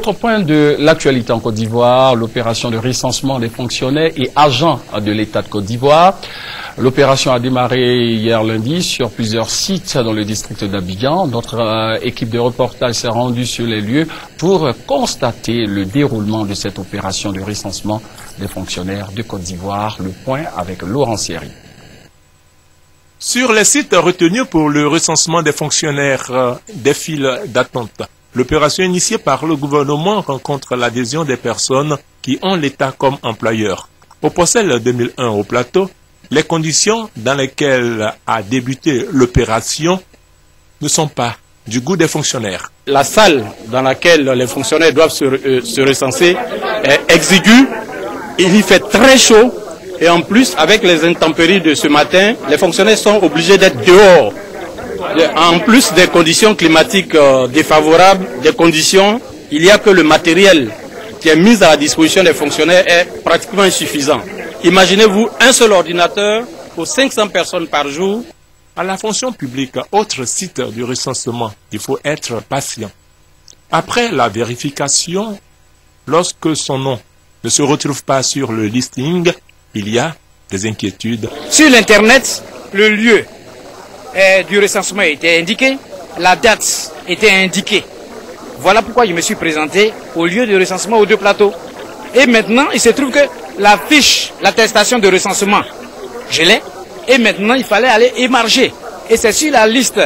Autre point de l'actualité en Côte d'Ivoire, l'opération de recensement des fonctionnaires et agents de l'État de Côte d'Ivoire. L'opération a démarré hier lundi sur plusieurs sites dans le district d'Abidjan. Notre équipe de reportage s'est rendue sur les lieux pour constater le déroulement de cette opération de recensement des fonctionnaires de Côte d'Ivoire. Le point avec Laurent Sierry. Sur les sites retenus pour le recensement des fonctionnaires des files d'attente, l'opération initiée par le gouvernement rencontre l'adhésion des personnes qui ont l'État comme employeur. Au Pocel 2001 au Plateau, les conditions dans lesquelles a débuté l'opération ne sont pas du goût des fonctionnaires. La salle dans laquelle les fonctionnaires doivent se recenser est exiguë, il y fait très chaud et en plus avec les intempéries de ce matin, les fonctionnaires sont obligés d'être dehors. En plus des conditions climatiques défavorables, des conditions, il n'y a que le matériel qui est mis à la disposition des fonctionnaires est pratiquement insuffisant. Imaginez-vous un seul ordinateur pour 500 personnes par jour. À la fonction publique, autre site du recensement, il faut être patient. Après la vérification, lorsque son nom ne se retrouve pas sur le listing, il y a des inquiétudes. Sur l'Internet, le lieu du recensement était indiqué, la date était indiquée. Voilà pourquoi je me suis présenté au lieu de recensement aux deux plateaux. Et maintenant, il se trouve que la fiche, l'attestation de recensement, je l'ai. Et maintenant, il fallait aller émarger. Et c'est sur la liste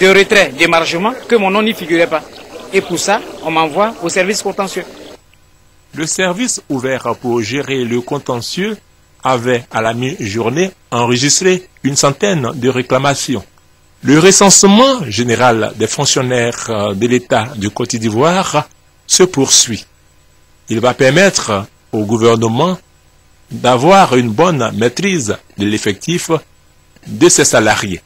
de retrait d'émargement que mon nom n'y figurait pas. Et pour ça, on m'envoie au service contentieux. Le service ouvert pour gérer le contentieux avait, à la mi-journée, enregistré une centaine de réclamations. Le recensement général des fonctionnaires de l'État de Côte d'Ivoire se poursuit. Il va permettre au gouvernement d'avoir une bonne maîtrise de l'effectif de ses salariés.